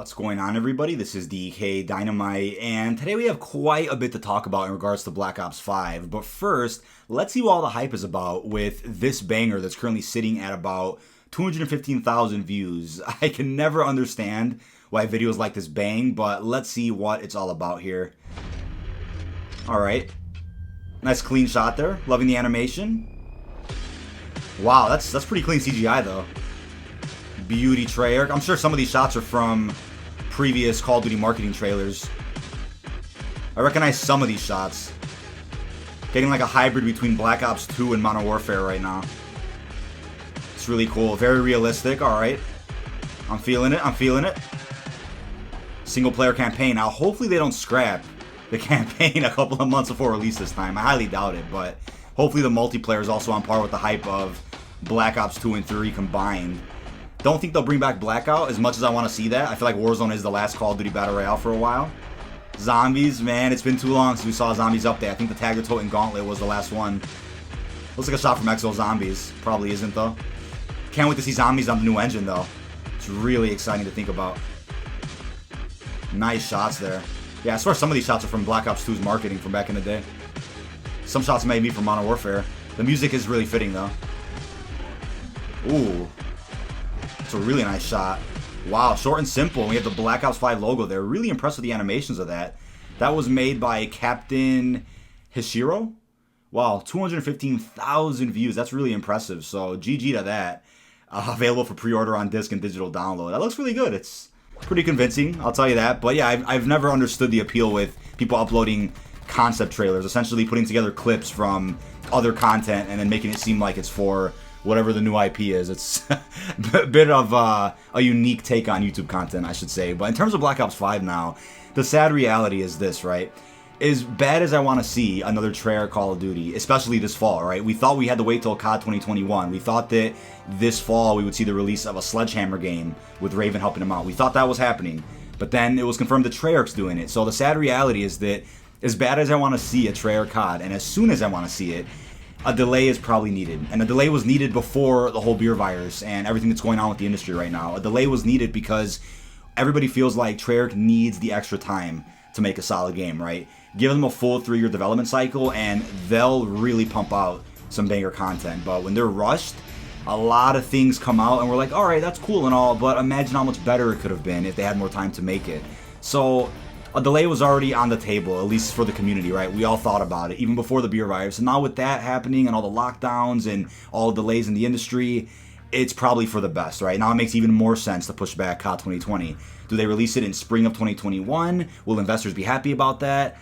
What's going on, everybody? This is dkdynamite, and today we have quite a bit to talk about in regards to Black Ops 5. But first, let's see what all the hype is about with this banger that's currently sitting at about 215,000 views. I can never understand why videos like this bang, but let's see what it's all about here. Alright. Nice clean shot there. Loving the animation. Wow, that's pretty clean CGI though. Beauty Treyarch. I'm sure some of these shots are from previous Call of Duty marketing trailers. I recognize some of these shots. Getting like a hybrid between Black Ops 2 and Modern Warfare right now. It's really cool. Very realistic. Alright. I'm feeling it. I'm feeling it. Single player campaign. Now, hopefully they don't scrap the campaign a couple of months before release this time. I highly doubt it, but hopefully the multiplayer is also on par with the hype of Black Ops 2 and 3 combined. Don't think they'll bring back Blackout as much as I want to see that. I feel like Warzone is the last Call of Duty Battle Royale for a while. Zombies, man, it's been too long since we saw Zombies update. I think the Tag Totem Gauntlet was the last one. Looks like a shot from Exo Zombies. Probably isn't, though. Can't wait to see Zombies on the new engine, though. It's really exciting to think about. Nice shots there. Yeah, I swear some of these shots are from Black Ops 2's marketing from back in the day. Some shots may be from Modern Warfare. The music is really fitting, though. Ooh. It's a really nice shot. Wow, short and simple. We have the Black Ops 5 logo there. Really impressed with the animations of that. That was made by Captain Hishiro. Wow, 215,000 views. That's really impressive. So GG to that. Available for pre-order on disc and digital download. That looks really good. It's pretty convincing, I'll tell you that. But yeah, I've never understood the appeal with people uploading concept trailers. Essentially putting together clips from other content and then making it seem like it's for whatever the new IP is. It's a bit of a unique take on YouTube content, I should say. But in terms of Black Ops 5 now, the sad reality is this, right? As bad as I want to see another Treyarch Call of Duty, especially this fall, right? We thought we had to wait till COD 2021. We thought that this fall we would see the release of a Sledgehammer game with Raven helping him out. We thought that was happening. But then it was confirmed that Treyarch's doing it. So the sad reality is that as bad as I want to see a Treyarch COD, and as soon as I want to see it, a delay is probably needed. And a delay was needed before the whole beer virus and everything that's going on with the industry right now. A delay was needed because everybody feels like Treyarch needs the extra time to make a solid game, right? Give them a full 3-year development cycle and they'll really pump out some banger content. But when they're rushed, a lot of things come out and we're like, alright, that's cool and all, but imagine how much better it could have been if they had more time to make it. So a delay was already on the table, at least for the community, right? We all thought about it, even before the beer virus. And now with that happening and all the lockdowns and all the delays in the industry, it's probably for the best, right? Now it makes even more sense to push back COD 2020. Do they release it in spring of 2021? Will investors be happy about that?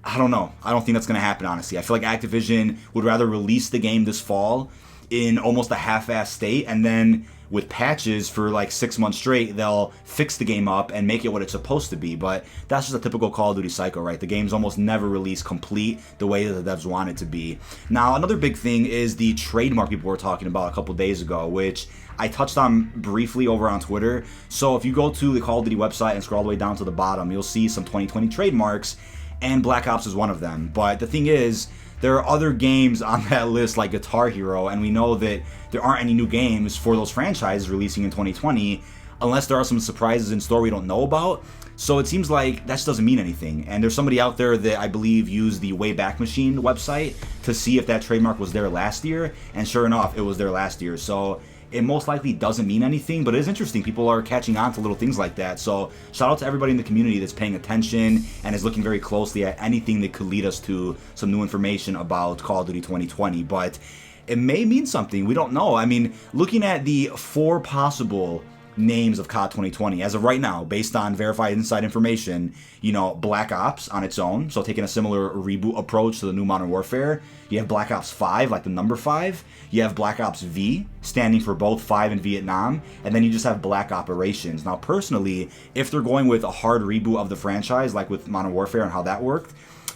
I don't know. I don't think that's going to happen, honestly. I feel like Activision would rather release the game this fall in almost a half-assed state, and then with patches for like 6 months straight, they'll fix the game up and make it what it's supposed to be. But that's just a typical Call of Duty cycle, right? The game's almost never released complete the way that the devs want it to be. Now, another big thing is the trademark people were talking about a couple days ago, which I touched on briefly over on Twitter. So if you go to the Call of Duty website and scroll all the way down to the bottom, you'll see some 2020 trademarks, and Black Ops is one of them. But the thing is, there are other games on that list like Guitar Hero, and we know that there aren't any new games for those franchises releasing in 2020 unless there are some surprises in store we don't know about. So it seems like that just doesn't mean anything. And there's somebody out there that I believe used the Wayback Machine website to see if that trademark was there last year, and sure enough, it was there last year. So it most likely doesn't mean anything, but it is interesting. People are catching on to little things like that. So shout out to everybody in the community that's paying attention and is looking very closely at anything that could lead us to some new information about Call of Duty 2020. But it may mean something. We don't know. I mean, looking at the 4 possible names of COD 2020 as of right now, based on verified inside information, you know, Black Ops on its own, so taking a similar reboot approach to the new Modern Warfare. You have Black Ops 5, like the number 5. You have Black Ops V, standing for both 5 and Vietnam, and then you just have Black Operations. Now, personally, if they're going with a hard reboot of the franchise, like with Modern Warfare and how that worked,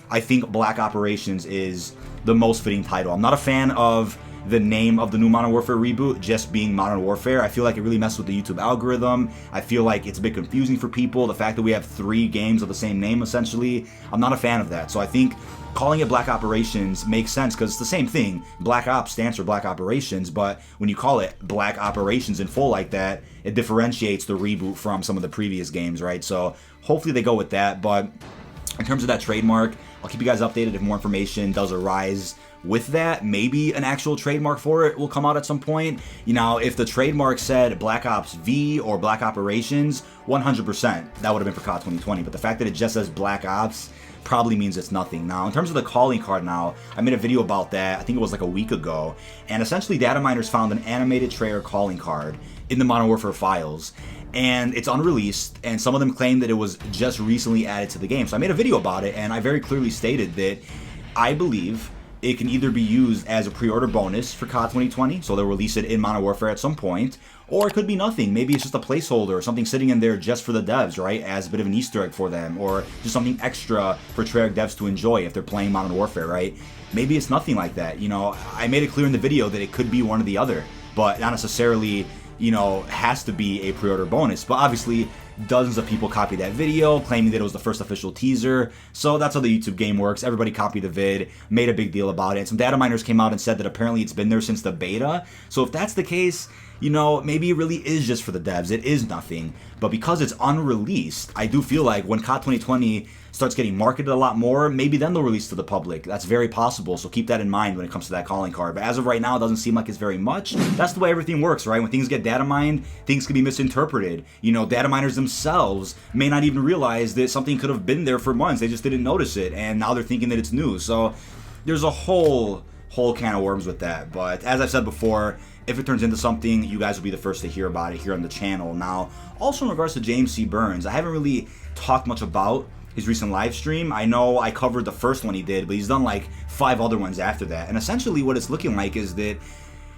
I think Black Operations is the most fitting title. I'm not a fan of the name of the new Modern Warfare reboot just being Modern Warfare. I feel like it really messed with the YouTube algorithm. I feel like it's a bit confusing for people. The fact that we have 3 games of the same name, essentially, I'm not a fan of that. So I think calling it Black Operations makes sense because it's the same thing. Black Ops stands for Black Operations, but when you call it Black Operations in full like that, it differentiates the reboot from some of the previous games, right? So hopefully they go with that. But in terms of that trademark, I'll keep you guys updated if more information does arise with that. Maybe an actual trademark for it will come out at some point. You know, if the trademark said Black Ops V or Black Operations, 100% that would have been for COD 2020. But the fact that it just says Black Ops probably means it's nothing. Now, in terms of the calling card now, I made a video about that, I think it was like a week ago, and essentially data miners found an animated trailer calling card in the Modern Warfare files, and it's unreleased, and some of them claim that it was just recently added to the game. So I made a video about it, and I very clearly stated that I believe it can either be used as a pre-order bonus for COD 2020, so they'll release it in Modern Warfare at some point, or it could be nothing. Maybe it's just a placeholder or something sitting in there just for the devs, right, as a bit of an Easter egg for them, or just something extra for Treyarch devs to enjoy if they're playing Modern Warfare, right? Maybe it's nothing like that. You know, I made it clear in the video that it could be one or the other, but not necessarily, you know, has to be a pre-order bonus. But obviously, dozens of people copied that video, claiming that it was the first official teaser. So that's how the YouTube game works. Everybody copied the vid, made a big deal about it. Some data miners came out and said that apparently it's been there since the beta. So if that's the case, you know, maybe it really is just for the devs. It is nothing. But because it's unreleased, I do feel like when COD 2020 starts getting marketed a lot more, maybe then they'll release to the public. That's very possible, so keep that in mind when it comes to that calling card. But as of right now, it doesn't seem like it's very much. That's the way everything works, right? When things get data mined, things can be misinterpreted. You know, data miners themselves may not even realize that something could have been there for months. They just didn't notice it, and now they're thinking that it's new. So there's a whole can of worms with that. But as I've said before, if it turns into something, you guys will be the first to hear about it here on the channel. Now, also in regards to James C. Burns, I haven't really talked much about his recent live stream. I know I covered the first one he did, but he's done like 5 other ones after that. And essentially what it's looking like is that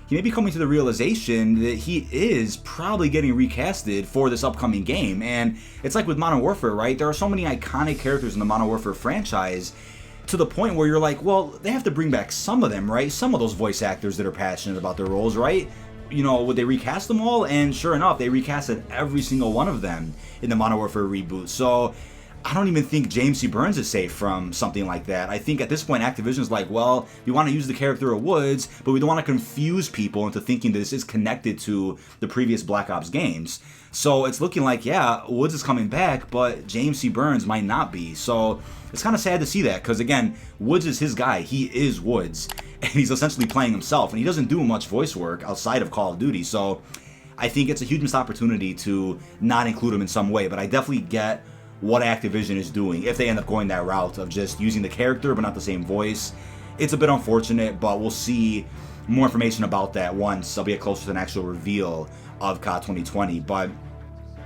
he may be coming to the realization that he is probably getting recasted for this upcoming game. And it's like with Modern Warfare, right? There are so many iconic characters in the Modern Warfare franchise to the point where you're like, well, they have to bring back some of them, right? Some of those voice actors that are passionate about their roles, right? You know, would they recast them all? And sure enough, they recasted every single one of them in the Modern Warfare reboot. So I don't even think James C. Burns is safe from something like that. I think at this point, Activision's like, well, we want to use the character of Woods, but we don't want to confuse people into thinking that this is connected to the previous Black Ops games. So it's looking like, yeah, Woods is coming back, but James C. Burns might not be. So it's kind of sad to see that, because again, Woods is his guy. He is Woods, and he's essentially playing himself, and he doesn't do much voice work outside of Call of Duty. So I think it's a huge missed opportunity to not include him in some way, but I definitely get what Activision is doing if they end up going that route of just using the character but not the same voice. It's a bit unfortunate, but we'll see more information about that once I'll get closer to an actual reveal of COD 2020. But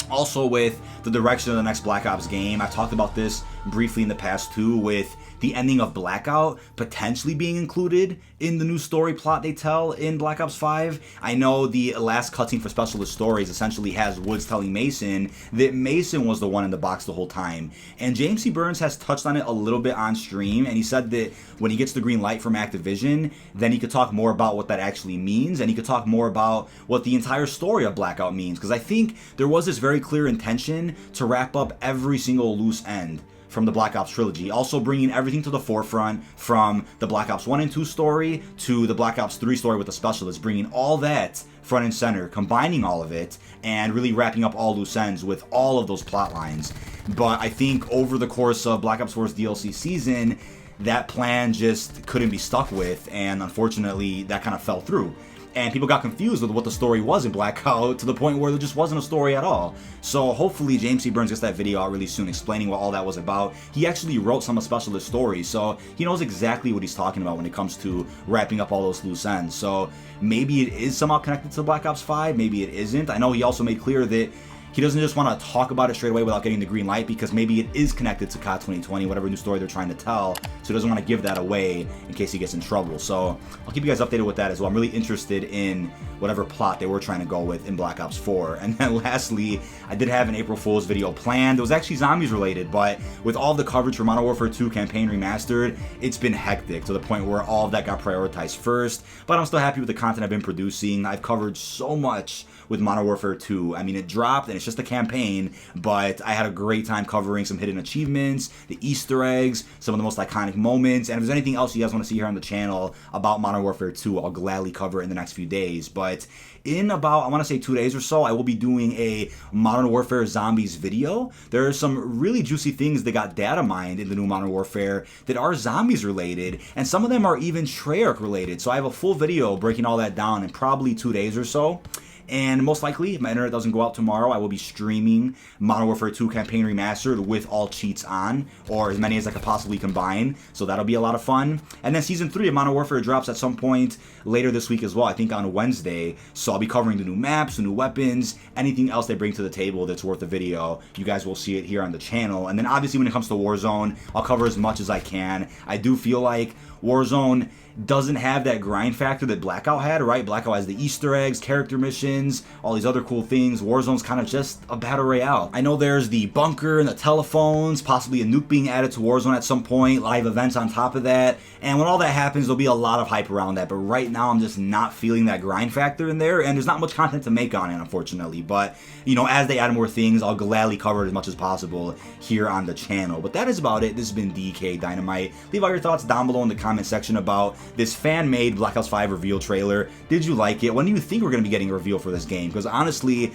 also with the direction of the next Black Ops game, I talked about this briefly in the past too, with the ending of Blackout potentially being included in the new story plot they tell in Black Ops 5. I know the last cutscene for Specialist Stories essentially has Woods telling Mason that Mason was the one in the box the whole time. And James C. Burns has touched on it a little bit on stream, and he said that when he gets the green light from Activision, then he could talk more about what that actually means, and he could talk more about what the entire story of Blackout means. Because I think there was this very clear intention to wrap up every single loose end from the Black Ops trilogy, also bringing everything to the forefront from the Black Ops 1 and 2 story to the Black Ops 3 story with the Specialists, bringing all that front and center, combining all of it, and really wrapping up all loose ends with all of those plot lines. But I think over the course of Black Ops 4's DLC season, that plan just couldn't be stuck with, and unfortunately that kind of fell through. And people got confused with what the story was in Blackout to the point where there just wasn't a story at all. So hopefully James C. Burns gets that video out really soon explaining what all that was about. He actually wrote some of Specialist Stories, so he knows exactly what he's talking about when it comes to wrapping up all those loose ends. So maybe it is somehow connected to Black Ops 5, maybe it isn't. I know he also made clear that he doesn't just want to talk about it straight away without getting the green light, because maybe it is connected to COD 2020, whatever new story they're trying to tell, so he doesn't want to give that away in case he gets in trouble. So I'll keep you guys updated with that as well. I'm really interested in whatever plot they were trying to go with in Black Ops 4. And then lastly, I did have an April Fool's video planned. It was actually zombies related, but with all the coverage for Modern Warfare 2 Campaign Remastered, it's been hectic to the point where all of that got prioritized first. But I'm still happy with the content I've been producing. I've covered so much with Modern Warfare 2. I mean, it dropped and it's just a campaign, but I had a great time covering some hidden achievements, the Easter eggs, some of the most iconic moments, and if there's anything else you guys want to see here on the channel about Modern Warfare 2, I'll gladly cover it in the next few days. But in about, I want to say 2 days or so, I will be doing a Modern Warfare Zombies video. There are some really juicy things that got data mined in the new Modern Warfare that are zombies related, and some of them are even Treyarch related. So I have a full video breaking all that down in probably 2 days or so. And most likely, if my internet doesn't go out tomorrow, I will be streaming Modern Warfare 2 Campaign Remastered with all cheats on, or as many as I could possibly combine, so that'll be a lot of fun. And then Season 3 of Modern Warfare drops at some point later this week as well, I think on Wednesday, so I'll be covering the new maps, the new weapons, anything else they bring to the table that's worth a video. You guys will see it here on the channel. And then obviously when it comes to Warzone, I'll cover as much as I can. I do feel like Warzone doesn't have that grind factor that Blackout had, right? Blackout has the Easter eggs, character missions, all these other cool things. Warzone's kind of just a battle royale. I know there's the bunker and the telephones, possibly a nuke being added to Warzone at some point, live events on top of that, and when all that happens, there'll be a lot of hype around that, but right now I'm just not feeling that grind factor in there, and there's not much content to make on it, unfortunately. But, you know, as they add more things, I'll gladly cover it as much as possible here on the channel. But that is about it. This has been DK Dynamite. Leave all your thoughts down below in the comment section about this fan-made Black Ops 5 reveal trailer. Did you like it? When do you think we're going to be getting a reveal for this game? Because honestly,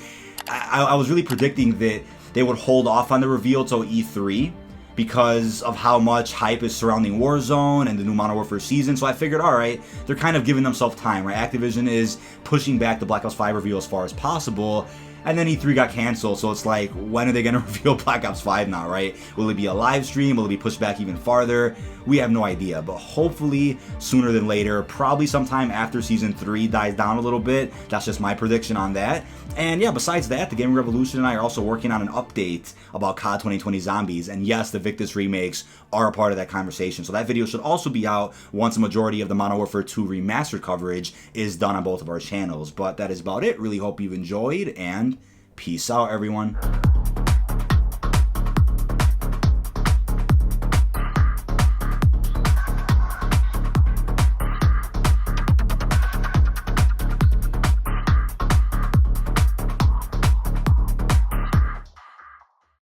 I was really predicting that they would hold off on the reveal till E3 because of how much hype is surrounding Warzone and the new Modern Warfare season. So I figured, alright, they're kind of giving themselves time, right? Activision is pushing back the Black Ops 5 reveal as far as possible. And then E3 got canceled, so it's like, when are they going to reveal Black Ops 5 now, right? Will it be a live stream? Will it be pushed back even farther? We have no idea, but hopefully sooner than later, probably sometime after Season 3 dies down a little bit. That's just my prediction on that. And yeah, besides that, the Gaming Revolution and I are also working on an update about COD 2020 Zombies, and yes, the Victus remakes are a part of that conversation. So that video should also be out once a majority of the Modern Warfare 2 remastered coverage is done on both of our channels. But that is about it. Really hope you've enjoyed, and peace out, everyone.